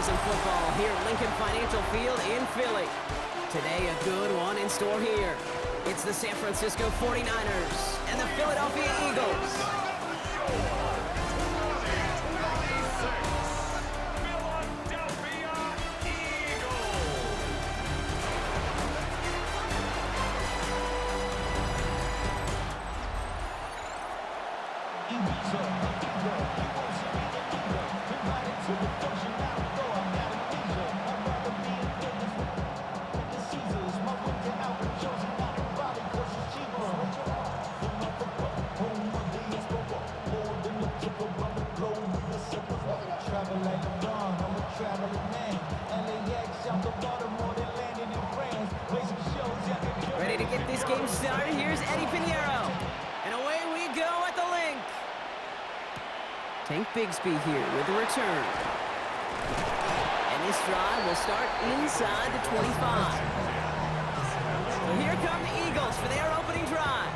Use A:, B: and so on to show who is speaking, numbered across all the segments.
A: some football here at Lincoln Financial Field in Philly. Today, a good one in store here. It's the San Francisco 49ers and the Philadelphia Eagles. Ready to get this game started. Here's Eddie Pinheiro. And away we go at the link. Tank Bigsby here with the return. And this drive will start inside the 25. So here come the Eagles for their opening drive.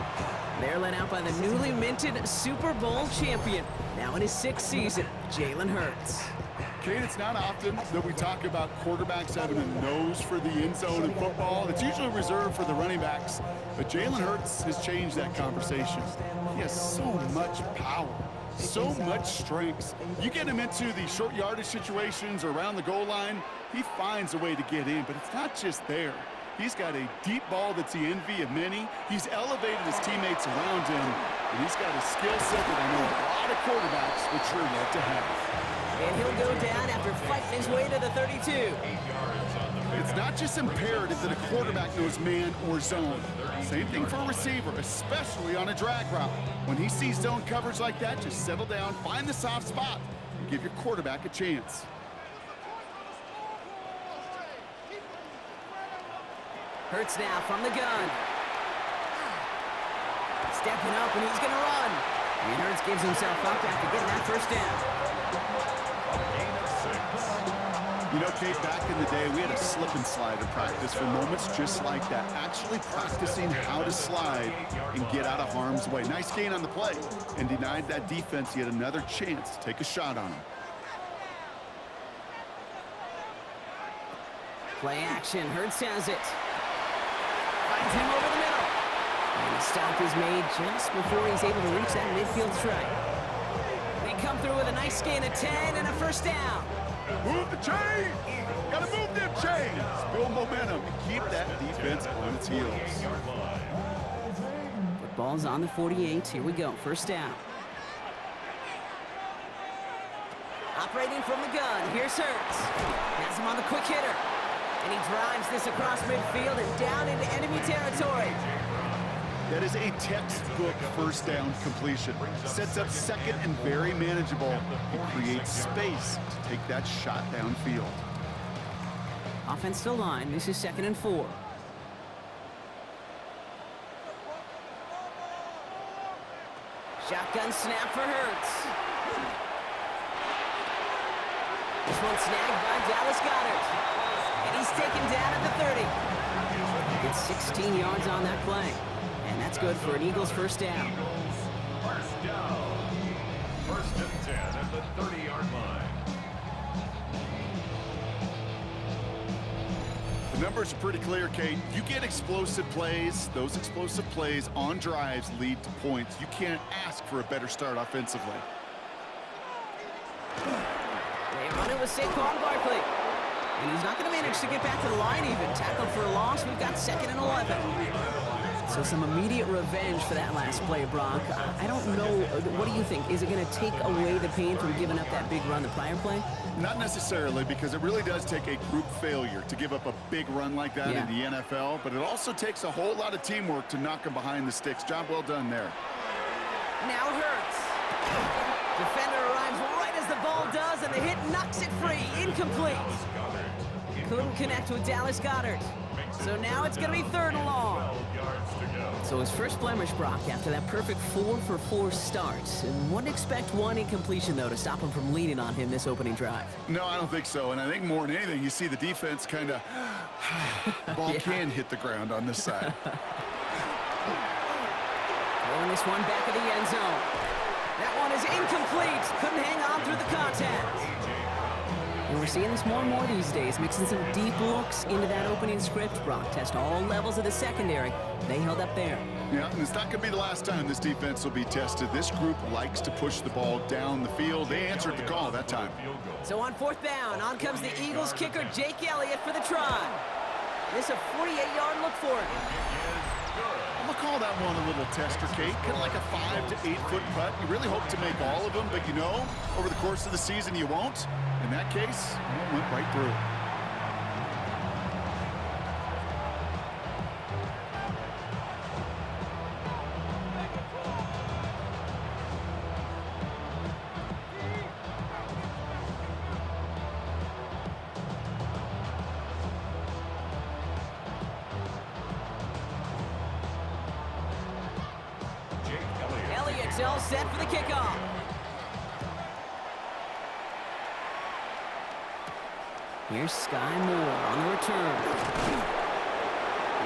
A: They're led out by the newly minted Super Bowl champion, now in his 6th season, Jalen Hurts.
B: Kate, it's not often that we talk about quarterbacks having a nose for the end zone in football. It's usually reserved for the running backs. But Jalen Hurts has changed that conversation. He has so much power, so much strength. You get him into the short yardage situations or around the goal line, he finds a way to get in. But it's not just there. He's got a deep ball that's the envy of many. He's elevated his teammates around him. And he's got a skill set that I know a lot of quarterbacks would sure love to have.
A: And he'll go down after fighting his way to the 32.
B: It's not just imperative that a quarterback knows man or zone. Same thing for a receiver, especially on a drag route. When he sees zone coverage like that, just settle down, find the soft spot, and give your quarterback a chance.
A: Hurts now from the gun. Stepping up, and he's going to run. And Hurts gives himself up after getting that first down.
B: You know, Kate, back in the day, we had a slip and slide at practice for moments just like that. Actually practicing how to slide and get out of harm's way. Nice gain on the play and denied that defense yet another chance to take a shot on him.
A: Play action. Hurts has it. Finds him over the middle. And the stop is made just before he's able to reach that midfield strike. They come through with a nice gain of 10 and a first down.
B: Move the chains! Gotta move them chains! Build momentum and keep that defense on its heels.
A: Football's on the 48. Here we go. First down. Operating from the gun. Here's Hurts. Has him on the quick hitter. And he drives this across midfield and down into enemy territory.
B: That is a textbook first down completion. Sets up second and very manageable. It creates space to take that shot downfield.
A: Offensive line. This is 2nd and 4. Shotgun snap for Hurts. This one snagged by Dallas Goedert. And he's taken down at the 30. Gets 16 yards on that play. And that's good for an Eagles first down.
C: First down. 1st and 10 at the 30-yard line.
B: The numbers are pretty clear, Kate. You get explosive plays. Those explosive plays on drives lead to points. You can't ask for a better start offensively.
A: They run it with Saquon Barkley. And he's not going to manage to get back to the line even. Tackled for a loss. We've got 2nd and 11. So some immediate revenge for that last play, Brock. I don't know. What do you think? Is it going to take away the pain from giving up that big run the prior play?
B: Not necessarily, because it really does take a group failure to give up a big run like that in the NFL. But it also takes a whole lot of teamwork to knock him behind the sticks. Job well done there.
A: Now Hurts. Defender arrives right as the ball does, and the hit knocks it free. Incomplete. Couldn't connect with Dallas Goedert. So now it's going to be 3rd and long. So his first blemish, Brock, after that perfect 4-for-4 start. And wouldn't expect one incompletion, though, to stop him from leaning on him this opening drive.
B: No, I don't think so. And I think more than anything, you see the defense kind of ball can hit the ground on this side.
A: Throwing this one back of the end zone. That one is incomplete. Couldn't hang on through the contact. And we're seeing this more and more these days, mixing some deep looks into that opening script. Brock test all levels of the secondary. They held up there.
B: Yeah, and it's not going to be the last time this defense will be tested. This group likes to push the ball down the field. They answered the call that time.
A: So on fourth down, on comes the Eagles kicker, Jake Elliott, for the try. This is a 48-yard look for him.
B: I'm going to call that one a little tester, Kate. Kind of like a 5 to 8 foot putt. You really hope to make all of them, but you know, over the course of the season, you won't. In that case, it went right through.
A: Elliott's all set for the kickoff. Here's Sky Moore on the return.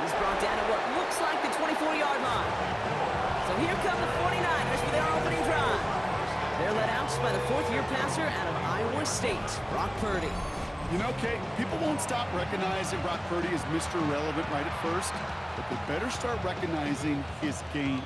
A: He's brought down at what looks like the 24-yard line. So here come the 49ers for their opening drive. They're led out by the fourth-year passer out of Iowa State, Brock Purdy.
B: You know, Kate, people won't stop recognizing Brock Purdy as Mr. Irrelevant right at first, but they better start recognizing his game.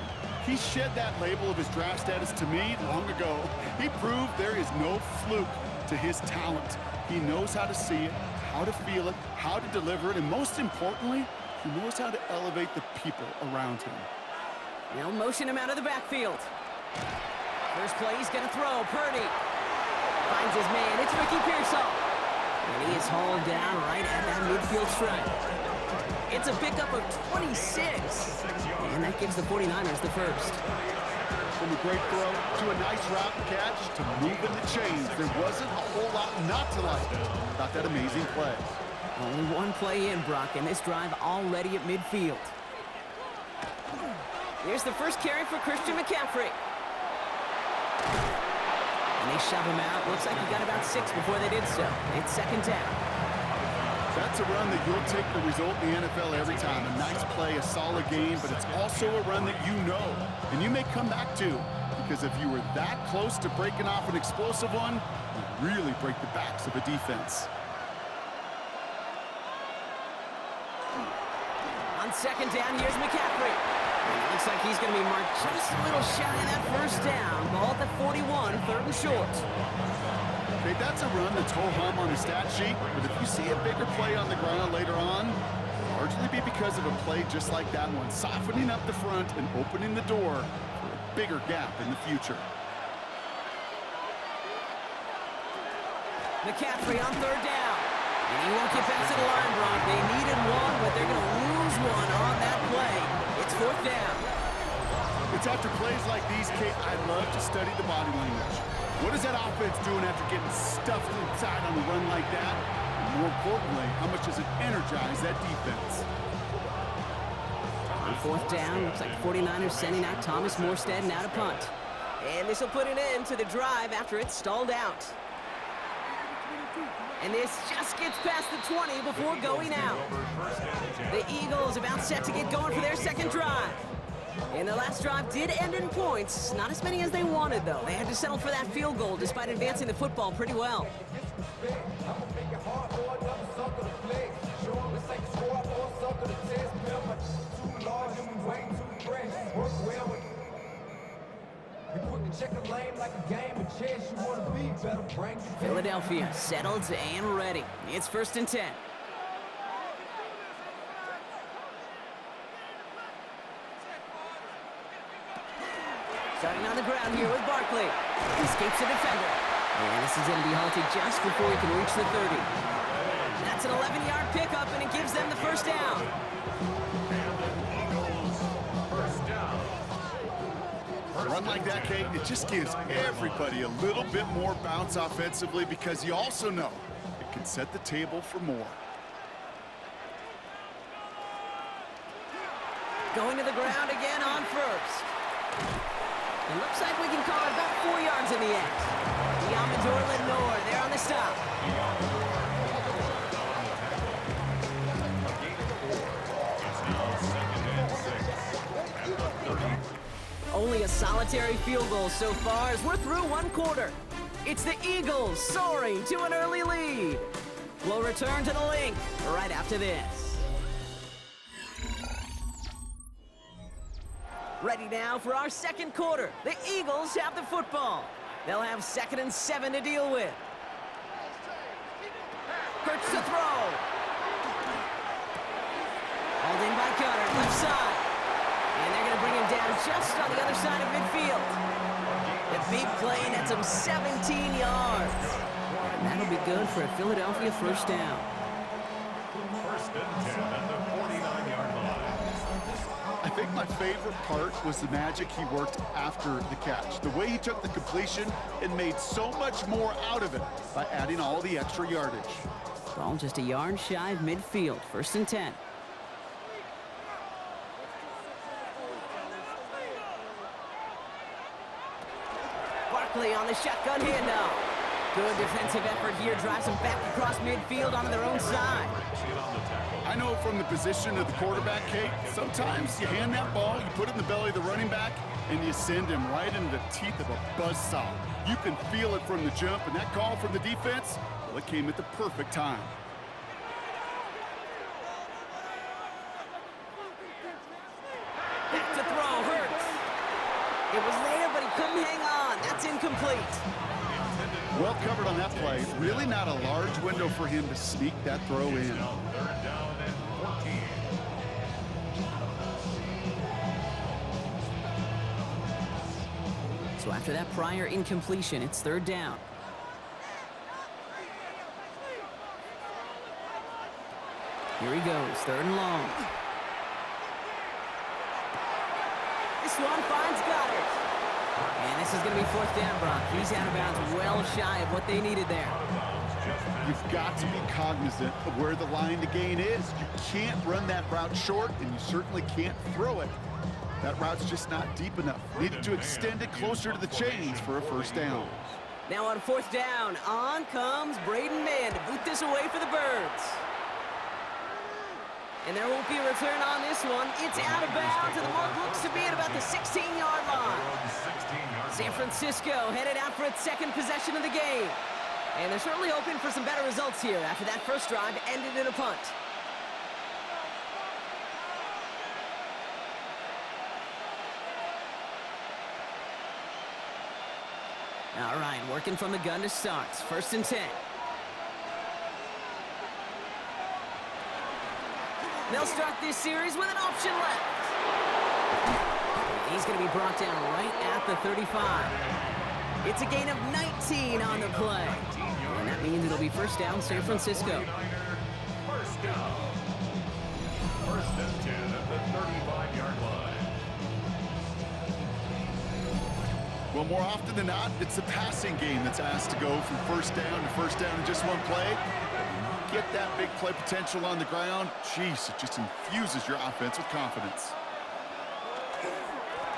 B: He shed that label of his draft status to me long ago. He proved there is no fluke to his talent. He knows how to see it, how to feel it, how to deliver it, and most importantly, he knows how to elevate the people around him.
A: They'll motion him out of the backfield. First play, he's going to throw. Purdy finds his man. It's Ricky Pearsall. And he is hauled down right at that midfield stripe. It's a pickup of 26. And that gives the 49ers the first.
B: From a great throw to a nice route and catch to moving the chains, there wasn't a whole lot not to like about that amazing play.
A: Only one play in, Brock, and this drive already at midfield. Here's the first carry for Christian McCaffrey. And they shove him out. Looks like he got about 6 before they did so. It's second down.
B: That's a run that you'll take the result in the NFL every time. A nice play, a solid game, but it's also a run that you know and you may come back to, because if you were that close to breaking off an explosive one, you really break the backs of a defense.
A: On second down, here's McCaffrey. And it looks like he's going to be marked just a little shy of that first down. Ball at the 41, third and short.
B: Okay, that's a run that's ho-hum on the stat sheet, but if you see a bigger play on the ground later on, it'll largely be because of a play just like that one, softening up the front and opening the door for a bigger gap in the future.
A: McCaffrey on third down. And he won't get back to the line, Brock. They needed one, but they're going to lose one on that play. It's fourth down.
B: It's after plays like these, Kate, I love to study the body language. What is that offense doing after getting stuffed inside on a run like that? And more importantly, how much does it energize that defense?
A: On fourth down, looks like the 49ers sending out Thomas Morstead now to punt. And this will put an end to the drive after it's stalled out. And this just gets past the 20 before going out. The Eagles about set to get going for their second drive. And the last drive did end in points. Not as many as they wanted, though. They had to settle for that field goal despite advancing the football pretty well. Philadelphia settled and ready. It's first and 10. Starting on the ground here with Barkley. He escapes the defender. And this is going to be halted just before he can reach the 30. That's an 11-yard pickup, and it gives them the first down.
B: A run like that, Kate, it just gives everybody a little bit more bounce offensively, because you also know it can set the table for more.
A: Going to the ground again on first. It looks like we can call it about 4 yards in the end. Amador Lenore there on the stop. Only a solitary field goal so far as we're through one quarter. It's the Eagles soaring to an early lead. We'll return to the link right after this. Ready now for our second quarter. The Eagles have the football. They'll have 2nd and 7 to deal with. Hurts to throw. Hauled in by Goddard, left side. And they're going to bring him down just on the other side of midfield. The big play nets him 17 yards. And that'll be good for a Philadelphia first down.
C: First and 10 at the 49-yard line.
B: I think my favorite part was the magic he worked after the catch. The way he took the completion and made so much more out of it by adding all the extra yardage.
A: Ball just a yard shy of midfield. 1st and 10. Barkley on the shotgun handoff. Good defensive effort here. Drives them back across midfield onto their own side.
B: I know from the position of the quarterback, Kate, sometimes you hand that ball, you put it in the belly of the running back, and you send him right into the teeth of a buzzsaw. You can feel it from the jump, and that call from the defense, well, it came at the perfect time.
A: Back to throw, Hurts. It was there, but he couldn't hang on. That's incomplete.
B: Well covered on that play. Really not a large window for him to sneak that throw in.
C: 3rd down and 14.
A: So after that prior incompletion, it's 3rd down. Here he goes, 3rd and long. This one finds Goddard. And this is going to be 4th down, Brock. He's out of bounds well shy of what they needed there.
B: You've got to be cognizant of where the line to gain is. You can't run that route short, and you certainly can't throw it. That route's just not deep enough. Needed to extend it closer to the chains for a 1st down.
A: Now on 4th down, on comes Braden Mann to boot this away for the Birds. And there won't be a return on this one. It's out of bounds, and the mark looks to be at about the 16-yard line. San Francisco headed out for its 2nd possession of the game. And they're certainly hoping for some better results here after that first drive ended in a punt. All right, working from the gun to start. 1st and 10. They'll start this series with an option left. He's going to be brought down right at the 35. It's a gain of 19 on the play. And that means it'll be 1st down, San Francisco.
C: 1st down. 1st and 10 at the 35-yard line.
B: Well, more often than not, it's the passing game that's asked to go from 1st down to 1st down in just one play. Get that big play potential on the ground, jeez, it just infuses your offense with confidence.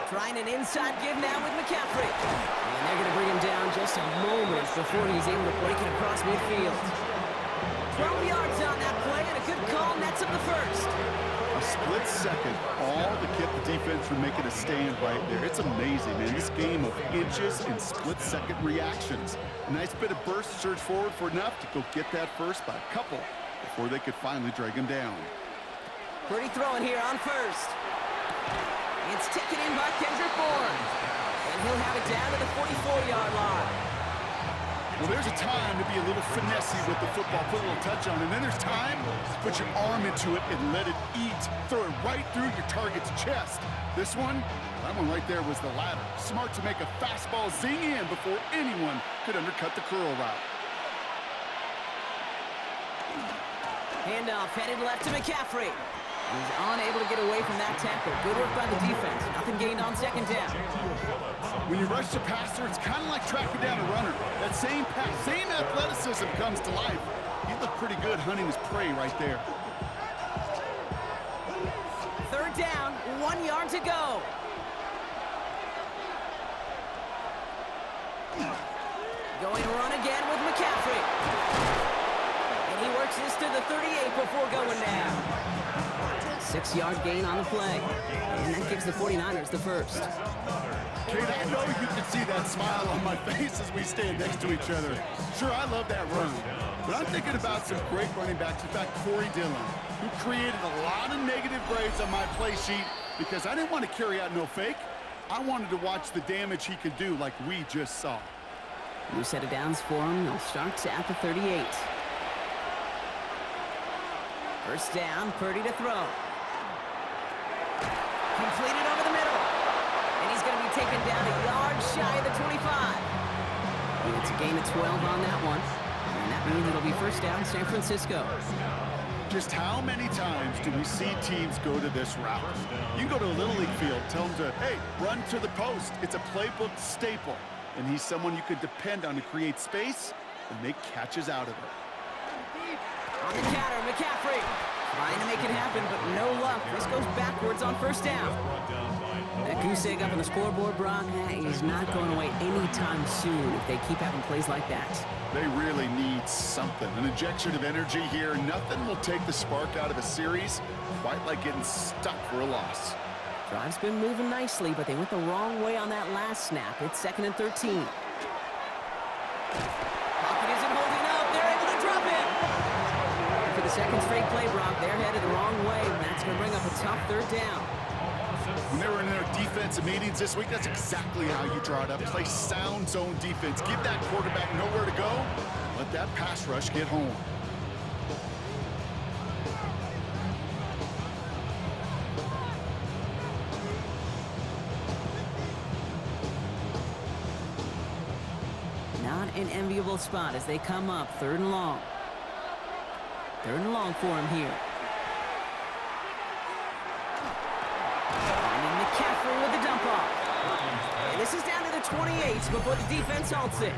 A: Trying an inside give now with McCaffrey. And they're going to bring him down just a moment before he's able to break it across midfield. 12 yards on that play, and a good call nets him the 1st.
B: A split second, all to get the defense from making a stand right there. It's amazing, man. This game of inches and split-second reactions. A nice bit of burst, surge forward for enough to go get that 1st by a couple before they could finally drag him down.
A: Pretty throwing here on 1st. It's taken in by Kendrick Bourne. And he'll have it down to the 44-yard line.
B: Well, there's a time to be a little finessey with the football, put a little touch on, and then there's time to put your arm into it and let it eat. Throw it right through your target's chest. This one, that one right there was the latter. Smart to make a fastball zing in before anyone could undercut the curl route.
A: Handoff headed left to McCaffrey. He's unable to get away from that tackle. Good work by the defense. Nothing gained on 2nd down.
B: When you rush the passer, it's kind of like tracking down a runner. That same pass, same athleticism comes to life. He looked pretty good hunting his prey right there.
A: 3rd down, 1 yard to go. Going to run again with McCaffrey. And he works this to the 38 before going down. 6-yard gain on the play. And that gives the 49ers the first.
B: Kate, I know you can see that smile on my face as we stand next to each other. Sure, I love that run. But I'm thinking about some great running backs. In fact, Corey Dillon, who created a lot of negative grades on my play sheet because I didn't want to carry out no fake. I wanted to watch the damage he could do like we just saw.
A: New set of downs for him. They'll start at the 38. First down, Purdy to throw. Completed over the middle. And he's going to be taken down a yard shy of the 25. And it's a gain of 12 on that one. And that means it'll be first down, San Francisco.
B: Just how many times do we see teams go to this route? You can go to a Little League field, tell them to, hey, run to the post. It's a playbook staple. And he's someone you could depend on to create space and make catches out of it.
A: On the counter, McCaffrey trying to make it happen, but no luck. This goes backwards on first down. That goose egg up on the scoreboard, Brock, is not going away anytime soon if they keep having plays like that.
B: They really need something, an injection of energy here. Nothing will take the spark out of a series quite like getting stuck for a loss.
A: Drive's been moving nicely, but they went the wrong way on that last snap. It's 2nd and 13. Pocket isn't holding up. They're able to drop it. And for the second straight play, Brock, they're headed the wrong way. That's going to bring up a tough third down.
B: When they were in their defensive meetings this week, that's exactly how you draw it up. Play sound zone defense. Give that quarterback nowhere to go. Let that pass rush get home.
A: Not an enviable spot as they come up 3rd and long. 3rd and long for him here. Finding McCaffrey with the dump off. And this is down to the 28 before the defense halts it.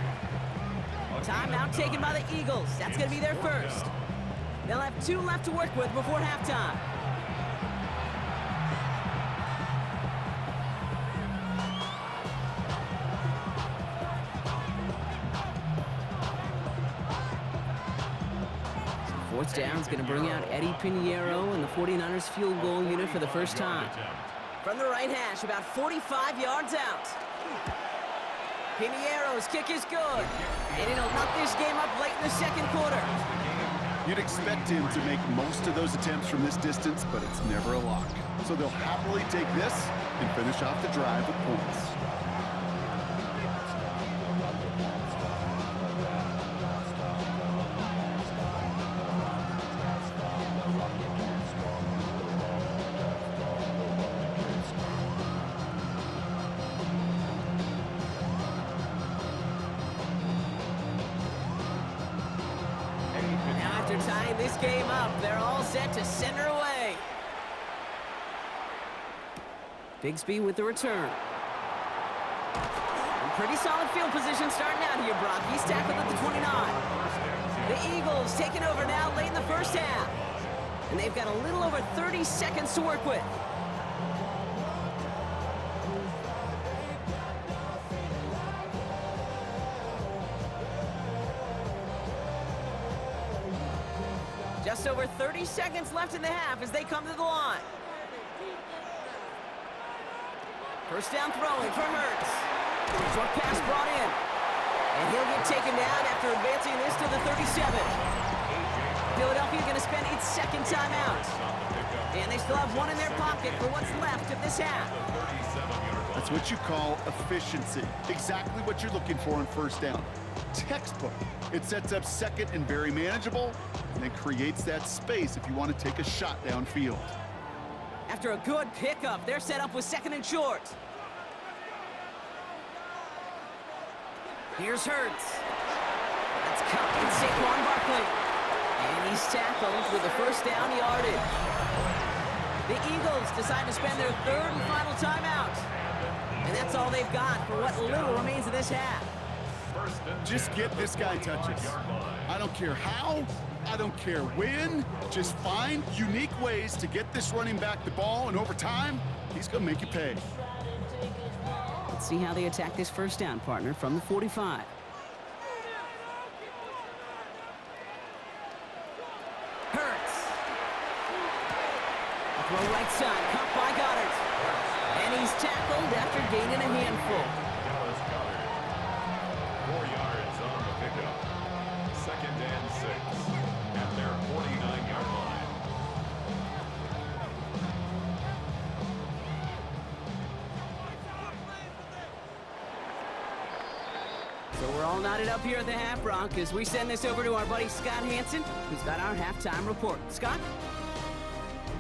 A: Timeout taken by the Eagles. That's going to be their first. They'll have 2 left to work with before halftime. Fourth down's going to bring out Eddie Pinheiro and the 49ers field goal unit for the first time. From the right hash, about 45 yards out. Pinheiro's kick is good, and it'll knock this game up late in the second quarter.
B: You'd expect him to make most of those attempts from this distance, but it's never a lock. So they'll happily take this and finish off the drive with points.
A: Tying this game up, they're all set to send her away. Bigsby with the return. Pretty solid field position starting out here, Brock. He's tackled at the 29. The Eagles taking over now late in the first half. And they've got a little over 30 seconds to work with. Just over 30 seconds left in the half as they come to the line. First down throwing from Hurts. Short pass brought in. And he'll get taken down after advancing this to the 37. Philadelphia going to spend its second timeout. And they still have one in their pocket for what's left of this half.
B: That's what you call efficiency. Exactly what you're looking for in first down. Textbook. It sets up second and very manageable, and then creates that space if you want to take a shot downfield.
A: After a good pickup, they're set up with 2nd and short. Here's Hurts. That's caught with Saquon Barkley. And he's tackled with the first down yardage. The Eagles decide to spend their 3rd and final timeout. And that's all they've got for what little remains of this half.
B: Just get this guy touches. I don't care how, I don't care when. Just find unique ways to get this running back the ball, and over time, he's going to make you pay.
A: Let's see how they attack this first down, partner, from the 45. Hurts. Throw right side, caught by Goddard. And he's tackled after gaining a handful.
C: Dallas Goddard. 4 yards on the pickup. 2nd and 6 at their 49-yard line.
A: So we're all knotted up here at the half, Brock, as we send this over to our buddy Scott Hansen, who's got our halftime report. Scott?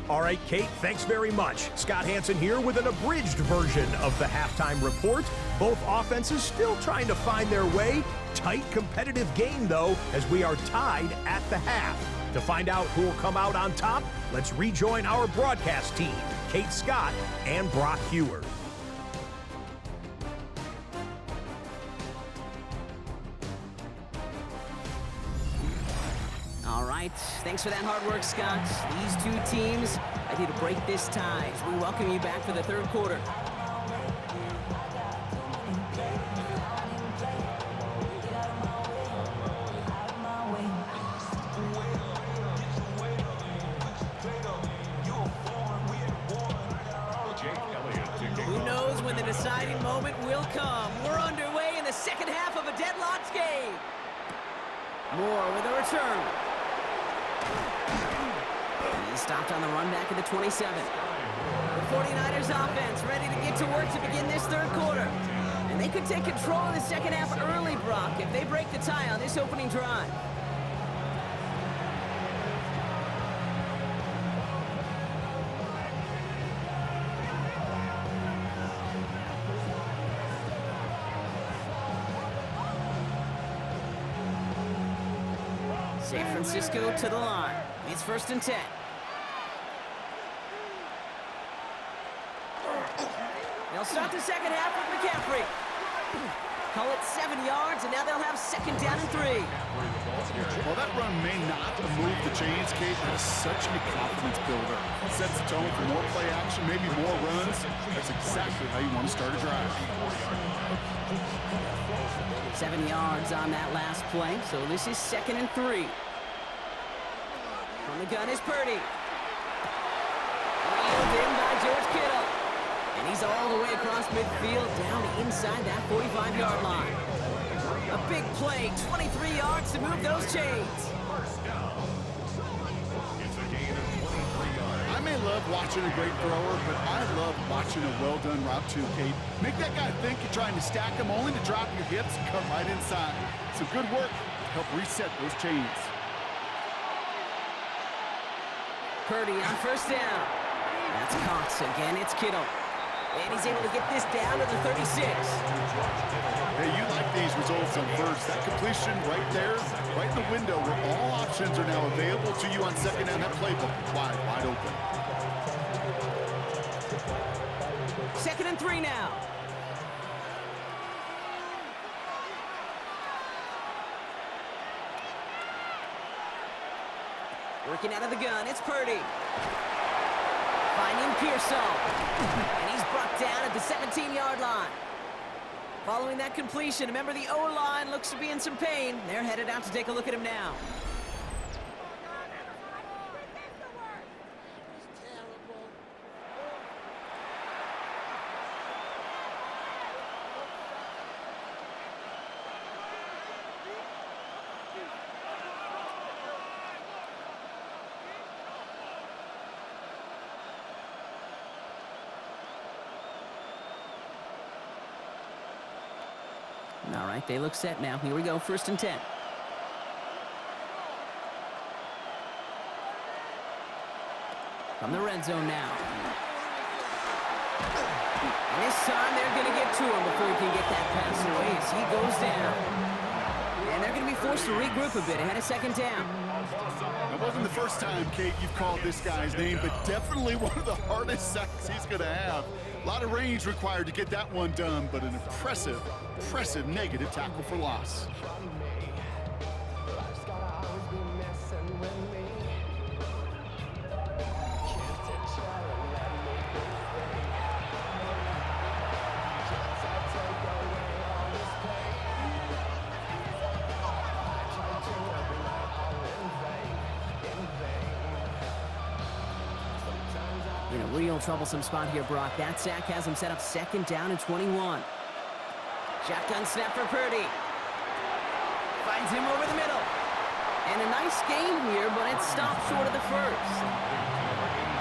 D: All right, Kate, thanks very much. Scott Hansen here with an abridged version of the halftime report. Both offenses still trying to find their way. Tight, competitive game, though, as we are tied at the half. To find out who will come out on top, let's rejoin our broadcast team, Kate Scott and Brock Hewer.
A: All right, thanks for that hard work, Scott. These two teams ready to break this tie as we welcome you back for the third quarter. Who knows when the deciding moment will come? We're underway in the second half of a deadlocked game. Moore with a return. He stopped on the run back at the 27. The 49ers offense ready to get to work to begin this third quarter. And they could take control of the second half early, Brock, if they break the tie on this opening drive. San Francisco to the line. It's 1st and 10. They'll start the second half with McCaffrey. Call it 7 yards, and now they'll have 2nd down and 3.
B: Well, that run may not move the chains, Kate, but it's such a confidence builder. It sets the tone for more play action, maybe more runs. That's exactly how you want to start a drive.
A: 7 yards on that last play, so this is 2nd and 3. From the gun is Purdy. Wheeled in by George Kittle. And he's all the way across midfield, down inside that 45-yard line. A big play, 23 yards to move those chains.
B: I may love watching a great thrower, but I love watching a well-done route too, Kate. Make that guy think you're trying to stack him, only to drop your hips and cut right inside. Some good work to help reset those chains.
A: Purdy on 1st down. That's Cox again. It's Kittle. And he's able to get this down to the 36.
B: Hey, you like these results on first. That completion right there, right in the window where all options are now available to you on 2nd down. That playbook wide open.
A: 2nd and 3 now. Working out of the gun, it's Purdy. Finding Pearsall. And he's brought down at the 17-yard line. Following that completion, remember the O-line looks to be in some pain. They're headed out to take a look at him now. All right, they look set now. Here we go, 1st and 10. From the red zone now. And this time they're going to get to him before he can get that pass away as he goes down. And they're going to be forced to regroup a bit ahead of 2nd down.
B: It wasn't the first time, Kate, you've called this guy's name, but definitely one of the hardest sacks he's going to have. A lot of range required to get that one done, but an impressive negative tackle for loss.
A: Real troublesome spot here, Brock. That sack has him set up 2nd down and 21. Shotgun snap for Purdy. Finds him over the middle. And a nice game here, but it stopped short of the first.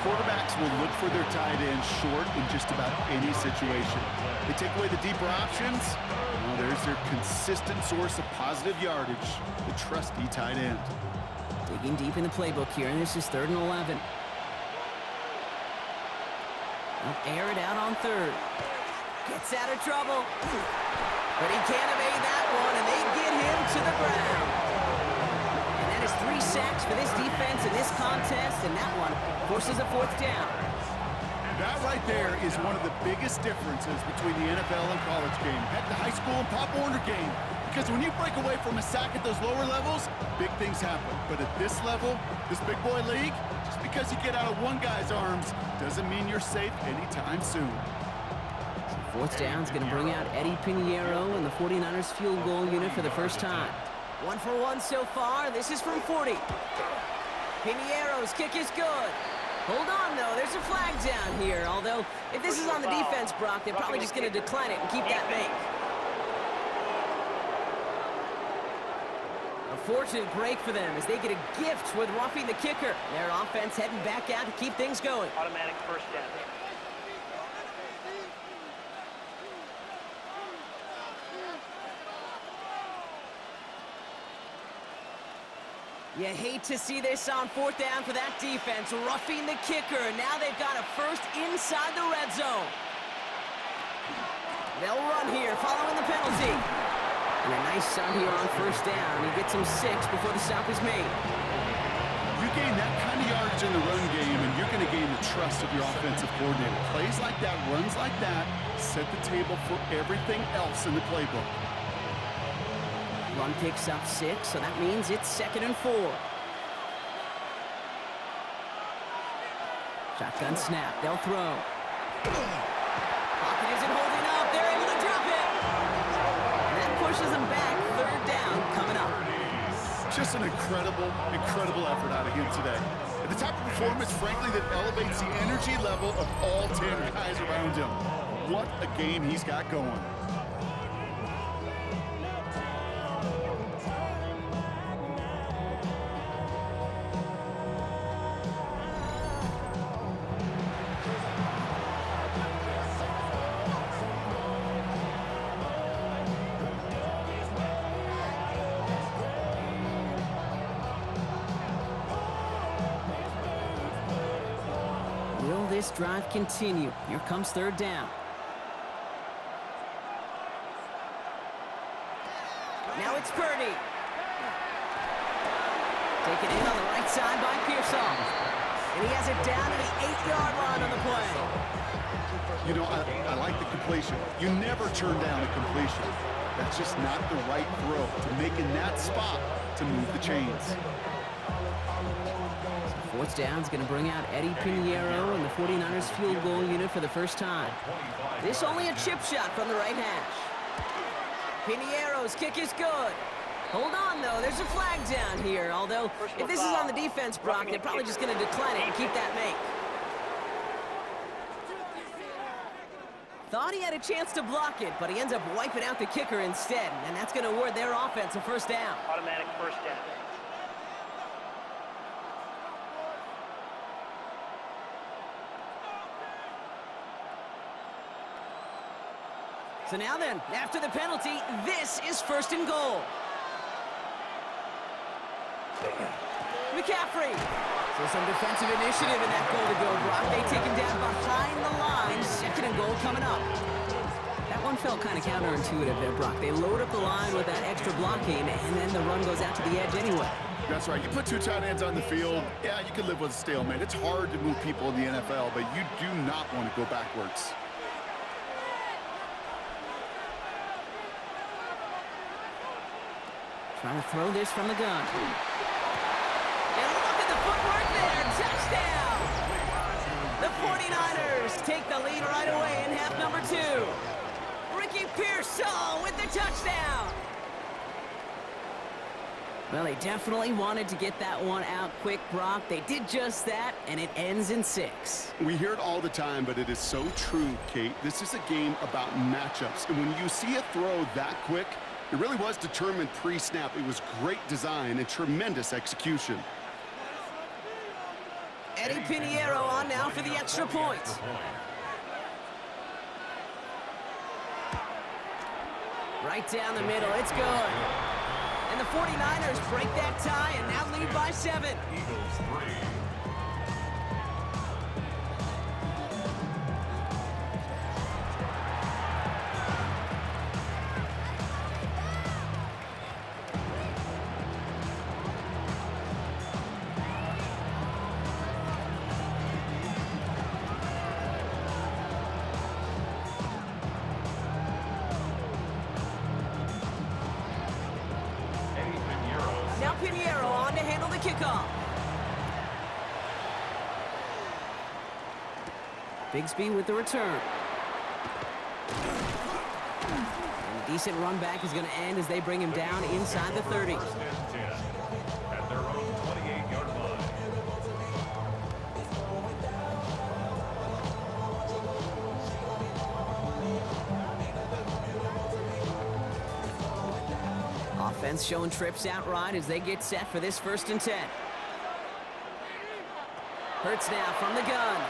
B: Quarterbacks will look for their tight end short in just about any situation. They take away the deeper options. Well, there's their consistent source of positive yardage, the trusty tight end.
A: Digging deep in the playbook here, and this is 3rd and 11. They'll air it out on 3rd. Gets out of trouble. But he can't evade that one, and they get him to the ground. And that is 3 sacks for this defense in this contest, and that one forces a 4th down.
B: That right there is one of the biggest differences between the NFL and college game. Heck, the high school and Pop Warner game. Because when you break away from a sack at those lower levels, big things happen. But at this level, this big boy league, just because you get out of one guy's arms doesn't mean you're safe anytime soon.
A: 4th down is going to bring out Eddie Pinheiro and the 49ers field goal unit for the first time. 1 for 1 so far. This is from 40. Pinheiro's kick is good. Hold on, though. There's a flag down here. Although, if this is on the defense, Brock, they're probably just going to decline it and keep that make. A fortunate break for them as they get a gift with roughing the kicker. Their offense heading back out to keep things going.
E: Automatic 1st down.
A: You hate to see this on 4th down for that defense, roughing the kicker. Now they've got a first inside the red zone. They'll run here following the penalty. And a nice start here on 1st down. He gets him 6 before the stop is made.
B: You gain that kind of yardage in the run game, and you're going to gain the trust of your offensive coordinator. Plays like that, runs like that, set the table for everything else in the playbook.
A: Run picks up 6, so that means it's 2nd and 4. Shotgun snap, they'll throw. Pocket isn't holding up, they're able to drop it. And that pushes them back, 3rd down coming up.
B: Just an incredible effort out of him today. And the type of performance, frankly, that elevates the energy level of all 10 guys around him. What a game he's got going.
A: Will this drive continue? Here comes 3rd down. Now it's Purdy. Taken in on the right side by Pearsall. And he has it down to the 8-yard line on the play.
B: You know, I like the completion. You never turn down a completion. That's just not the right throw to make in that spot to move the chains.
A: 4th down is going to bring out Eddie Pinheiro and the 49ers field goal unit for the first time. This only a chip shot from the right hash. Pinheiro's kick is good. Hold on, though. There's a flag down here. Although, if this is on the defense, Brock, they're probably just going to decline it and keep that make. Thought he had a chance to block it, but he ends up wiping out the kicker instead. And that's going to award their offense a 1st down.
E: Automatic 1st down.
A: So now then, after the penalty, this is 1st and goal. McCaffrey. So some defensive initiative in that goal to go, Brock. They take him down behind the line. 2nd and goal coming up. That one felt kind of counterintuitive there, Brock. They load up the line with that extra blocking, and then the run goes out to the edge anyway.
B: That's right. You put 2 tight ends on the field, yeah, you can live with a stalemate. It's hard to move people in the NFL, but you do not want to go backwards.
A: Trying to throw this from the gun. And look at the footwork there. Touchdown! The 49ers take the lead right away in half number 2. Ricky Pearsall with the touchdown. Well, they definitely wanted to get that one out quick, Brock. They did just that, and it ends in 6.
B: We hear it all the time, but it is so true, Kate. This is a game about matchups. And when you see a throw that quick, it really was determined pre-snap. It was great design and tremendous execution.
A: Eddie Pinheiro on now for the extra point. Right down the middle, it's good. And the 49ers break that tie and now lead by 7.
C: Eagles 3.
A: Now Pinheiro on to handle the kickoff. Bigsby with the return. And a decent run back is going to end as they bring him down inside the 30.
C: First and 10 at their own 28-yard line.
A: Offense showing trips outright as they get set for this 1st and 10. Hurts now from the gun.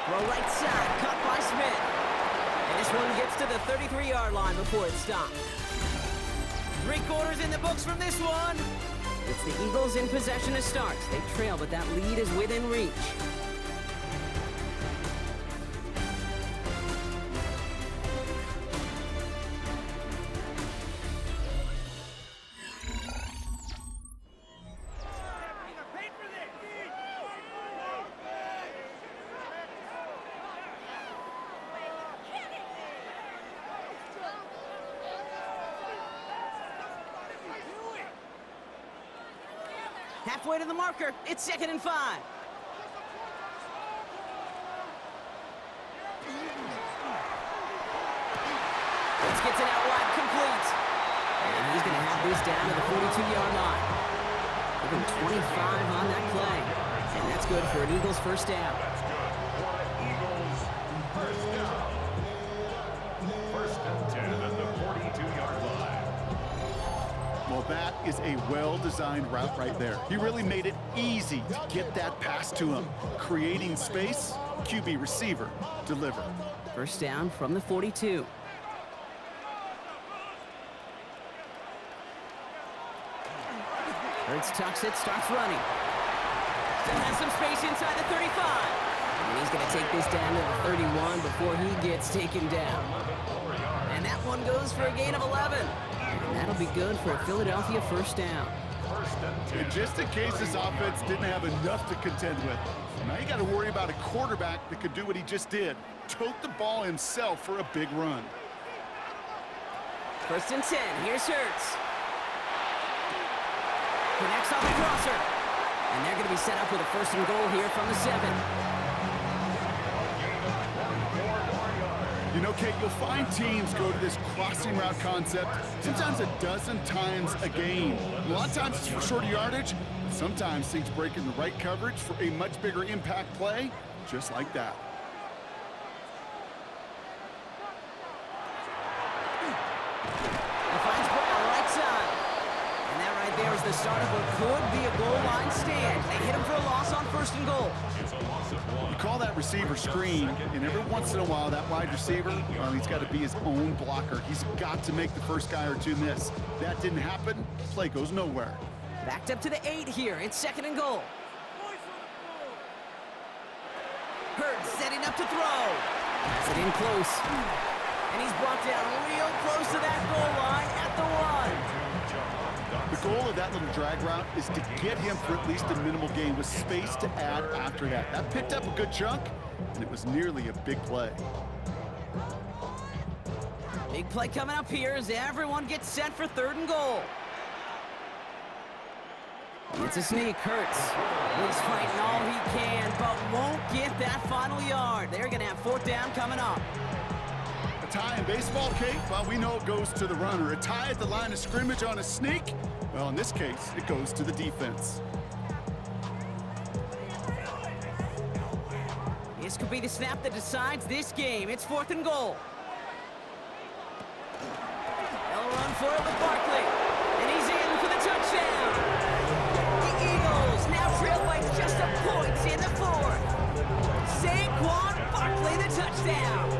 A: Throw right side, cut by Smith. And this one gets to the 33-yard line before it stops. 3 quarters in the books from this one. It's the Eagles in possession to start. They trail, but that lead is within reach. Halfway to the marker, it's 2nd and 5. Let's get it out wide, complete. And he's going to have this down to the 42-yard line. Give him 25 on that play. And that's good for an Eagles first down.
C: That's good for an Eagles first down. First and 10 at the 42-yard line.
B: Well, that is a well-designed route right there. He really made it easy to get that pass to him. Creating space, QB receiver, deliver.
A: First down from the 42. Hurts tucks it, starts running. Still has some space inside the 35. And he's going to take this down to the 31 before he gets taken down. And that one goes for a gain of 11. And that'll be good for a Philadelphia first down.
B: And just in case this offense didn't have enough to contend with, now you got to worry about a quarterback that could do what he just did. Tote the ball himself for a big run.
A: First and 10, here's Hurts. Connects on the crosser. And they're going to be set up with a 1st and goal here from the 7.
B: You know, Kate, you'll find teams go to this crossing route concept sometimes a dozen times a game. A lot of times it's for shorter yardage, but sometimes things break in the right coverage for a much bigger impact play, just like that.
A: He finds Brown right side. And that right there is the start of what could be a goal line stand. They hit him for a loss on 1st and goal.
C: It's a loss of 1.
B: You call that receiver screen, and every once in a while, that wide receiver, well, he's got to be his own blocker. He's got to make the first guy or two miss. That didn't happen. Play goes nowhere.
A: Backed up to the 8 here. It's 2nd and goal. Hurts setting up to throw. Has it in close. And he's brought down real close to that goal line at the 1.
B: The goal of that little drag route is to get him for at least a minimal gain with space to add after that. That picked up a good chunk, and it was nearly a big play.
A: Big play coming up here as everyone gets set for 3rd and goal. It's a sneak, Hurts. He's fighting all he can, but won't get that final yard. They're going to have 4th down coming up.
B: That's tie in baseball, Kate, well, we know it goes to the runner. A tie at the line of scrimmage on a sneak, well, in this case, it goes to the defense.
A: This could be the snap that decides this game. It's 4th and goal. They'll run for it with Barkley. And he's in for the touchdown. The Eagles now trail by just a point in the 4th. Saquon Barkley, the touchdown.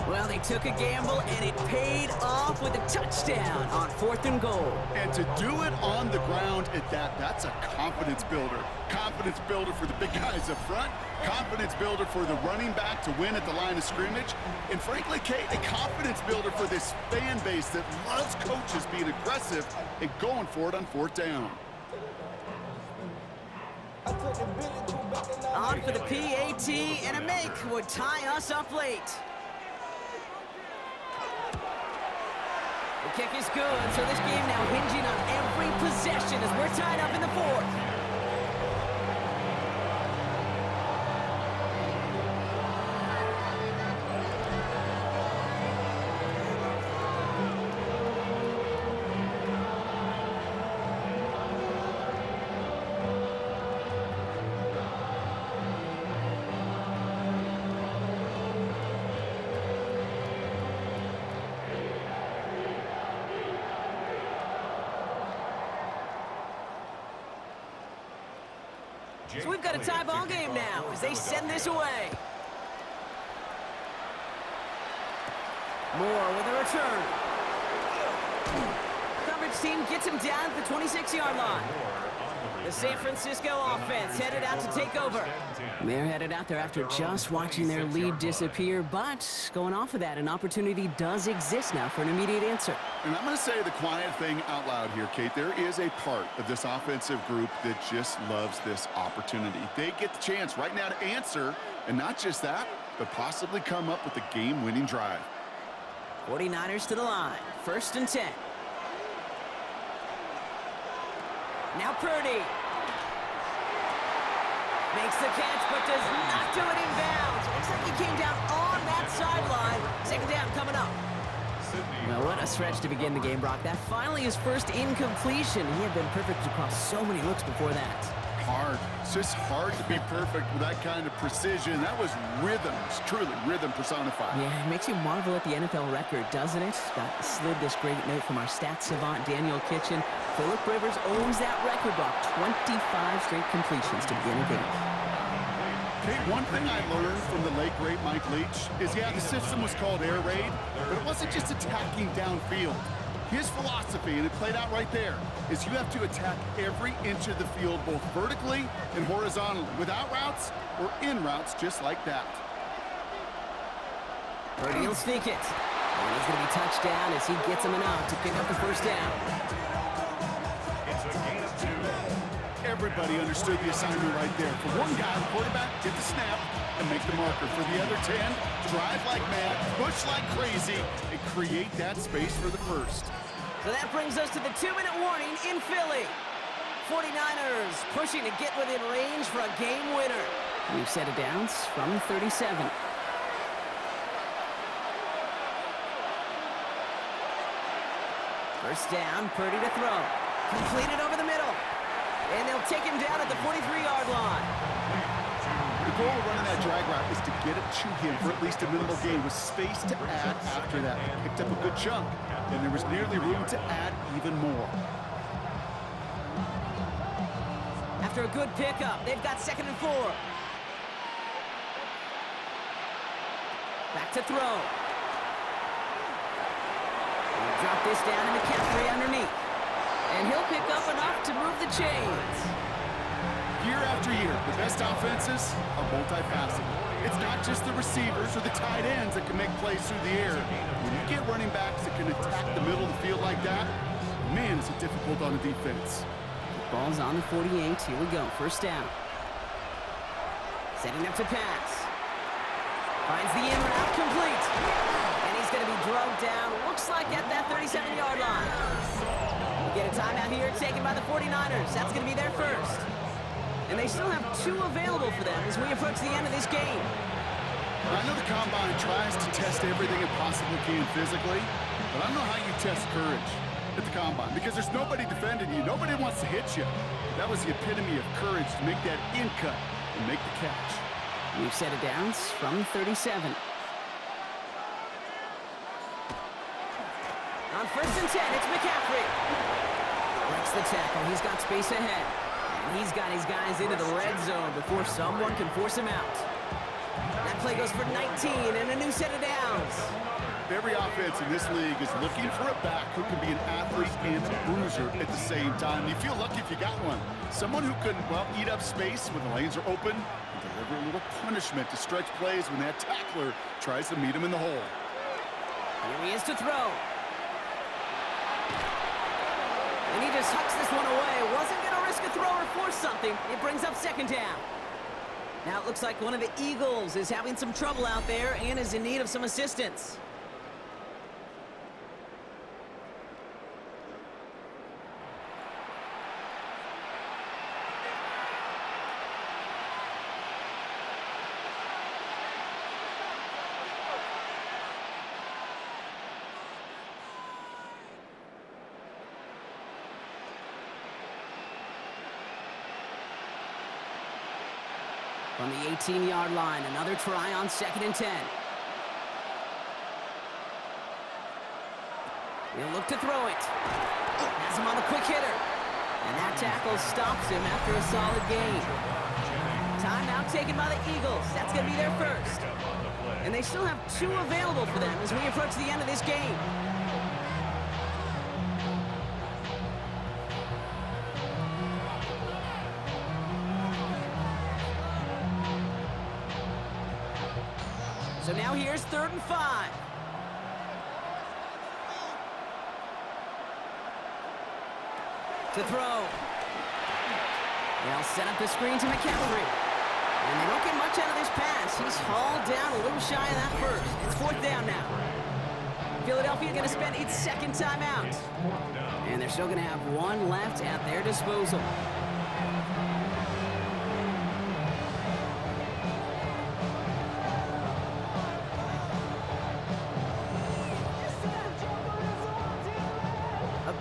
A: Well, they took a gamble, and it paid off with a touchdown on 4th and goal.
B: And to do it on the ground at that's a confidence builder. Confidence builder for the big guys up front. Confidence builder for the running back to win at the line of scrimmage. And frankly, Kate, a confidence builder for this fan base that loves coaches being aggressive and going for it on 4th down.
A: On for the PAT, and a make would tie us up late. The kick is good, so this game now hinging on every possession as we're tied up in the 4th. So we've got a tie ball game now as they send this away. Moore with a return. Coverage team gets him down at the 26-yard line. The San Francisco offense headed out to take over. They're headed out there after just watching their lead disappear, but going off of that, an opportunity does exist now for an immediate answer.
B: And I'm going to say the quiet thing out loud here, Kate. There is a part of this offensive group that just loves this opportunity. They get the chance right now to answer, and not just that, but possibly come up with a game-winning drive.
A: 49ers to the line, 1st and 10. Now Purdy. Makes the catch, but does not do it in bounds. Looks like he came down on that sideline. 2nd down coming up. Well, what a stretch to begin the game, Brock. That finally his first incompletion. He had been perfect across so many looks before that.
B: Hard. It's just hard to be perfect with that kind of precision. That was rhythm. It's truly rhythm personified.
A: Yeah, it makes you marvel at the NFL record, doesn't it? Got slid this great note from our stats savant, Daniel Kitchen. Phillip Rivers owns that record, Brock. 25 straight completions to begin a game.
B: Kate, one thing I learned from the late, great Mike Leach is, yeah, the system was called air raid, but it wasn't just attacking downfield. His philosophy, and it played out right there, is you have to attack every inch of the field, both vertically and horizontally, without routes or in routes just like that.
A: Purdy will sneak it. And he's going to be touched down as he gets him enough to pick up the 1st down.
C: It's a gain of 2.
B: Everybody understood the assignment right there. For one guy, the quarterback, get the snap and make the marker. For the other 10, drive like mad, push like crazy, and create that space for the 1st.
A: So that brings us to the 2-minute warning in Philly. 49ers pushing to get within range for a game winner. We've set it down from 37. First down, Purdy to throw. Completed over the middle. And they'll take him down at the 43-yard line.
B: The goal of running that drag route is to get it to him for at least a minimal gain with space to add after that. He picked up a good chunk, and there was nearly room to add even more.
A: After a good pickup, they've got 2nd and 4. Back to throw. He'll drop this down to McCaffrey underneath. And he'll pick up enough to move the chains.
B: Year after year, the best offenses are multifaceted. It's not just the receivers or the tight ends that can make plays through the air. When you get running backs that can attack the middle of the field like that, man, is it difficult on the defense.
A: Ball's on the 48. Here we go. 1st down. Setting up to pass. Finds the in route complete. And he's going to be drugged down. Looks like at that 37-yard line. We get a timeout here taken by the 49ers. That's going to be their 1st. And they still have 2 available for them as we approach the end of this game.
B: I know the Combine tries to test everything it possibly can physically, but I don't know how you test courage at the Combine because there's nobody defending you. Nobody wants to hit you. That was the epitome of courage to make that in cut and make the catch.
A: We've set it down from 37. On 1st and 10, it's McCaffrey. Breaks the tackle. He's got space ahead. And he's got his guys into the red zone before someone can force him out. That play goes for 19 and a new set of downs.
B: Every offense in this league is looking for a back who can be an athlete and a bruiser at the same time. You feel lucky if you got one. Someone who can, well, eat up space when the lanes are open and deliver a little punishment to stretch plays when that tackler tries to meet him in the hole.
A: Here he is to throw. And he just hucks this one away. Wasn't going to risk a throw or force something. It brings up 2nd down. Now it looks like one of the Eagles is having some trouble out there and is in need of some assistance. From the 18-yard line, another try on 2nd and 10. He'll look to throw it. Has him on a quick hitter. And that tackle stops him after a solid gain. Timeout taken by the Eagles. That's going to be their first. And they still have 2 available for them as we approach the end of this game. So now here's 3rd and 5. To throw. They'll set up the screen to McCaffrey. And they don't get much out of this pass. He's hauled down a little shy of that first. It's 4th down now. Philadelphia going to spend its 2nd timeout. And they're still going to have 1 left at their disposal.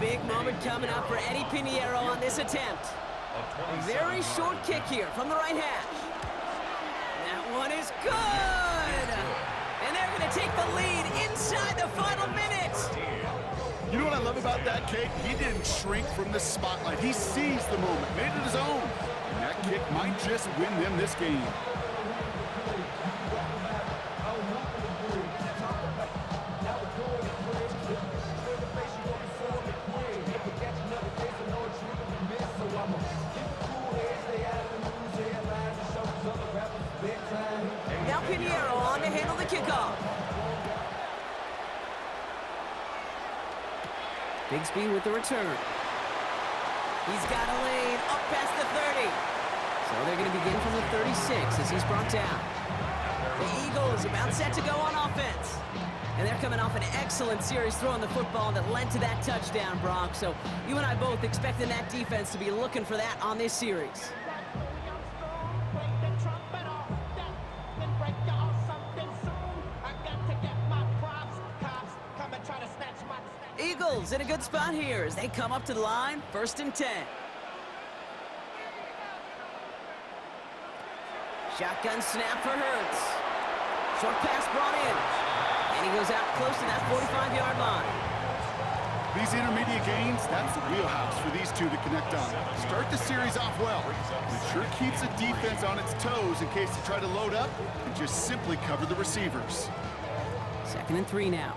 A: Big moment coming up for Eddie Pinheiro on this attempt. A very short kick here from the right hash. That one is good! And they're going to take the lead inside the final minutes.
B: You know what I love about that kick? He didn't shrink from the spotlight. He seized the moment, made it his own. And that kick might just win them this game.
A: Now Pinheiro on to handle the kickoff. Bigsby with the return. He's got a lane up past the 30. So they're going to begin from the 36 as he's brought down. The Eagles about set to go on offense. And they're coming off an excellent series throwing the football that led to that touchdown, Brock. So you and I both expecting that defense to be looking for that on this series. Eagles in a good spot here as they come up to the line, 1st and 10. Shotgun snap for Hurts. Short pass brought in. And he goes out close to that 45-yard line.
B: These intermediate gains, that's the wheelhouse for these two to connect on. Start the series off well. It sure keeps the defense on its toes in case they try to load up and just simply cover the receivers.
A: 2nd and 3 now.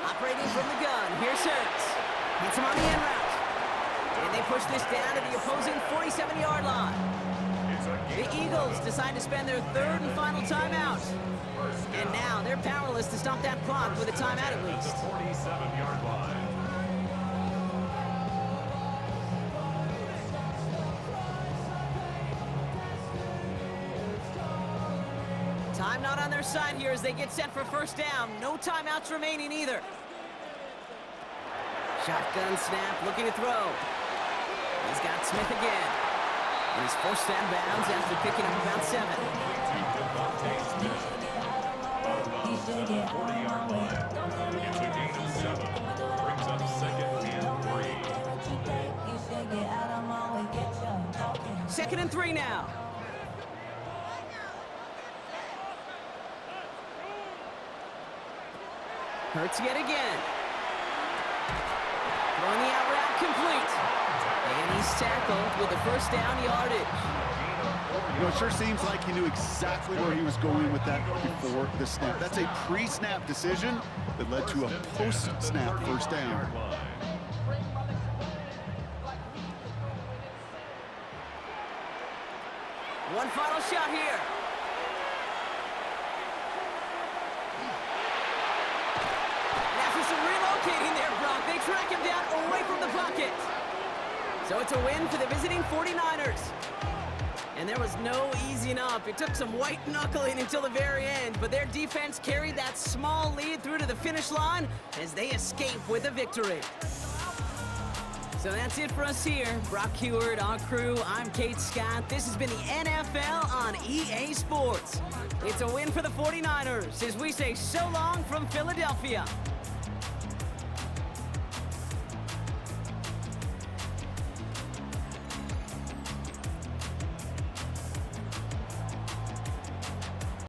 A: Operating from the gun, here's Hurts. Hits him on the end route. And they push this down to the opposing 47-yard line. The Eagles decide to spend their 3rd and final timeout. And now they're powerless to stop that clock with a timeout at least.
C: 47-yard line.
A: Time not on their side here as they get set for 1st down. No timeouts remaining either. Shotgun snap, looking to throw. He's got Smith again. And he's forced out of bounds after picking up about 7.
C: It's a gain of 7. Brings up 2nd and 3.
A: 2nd and 3 now. Hurts yet again. Throwing the out route complete. And he's tackled with the first down yardage.
B: You know, it sure seems like he knew exactly where he was going with that before the snap. That's a pre-snap decision that led to a post-snap first down.
A: One final shot here. And after some relocating there, Brock, they track him down away from the pocket. So it's a win for the visiting 49ers. And there was no easing up. It took some white knuckling until the very end, but their defense carried that small lead through to the finish line as they escape with a victory. So that's it for us here. Brock Heward, our crew, I'm Kate Scott. This has been the NFL on EA Sports. It's a win for the 49ers as we say so long from Philadelphia.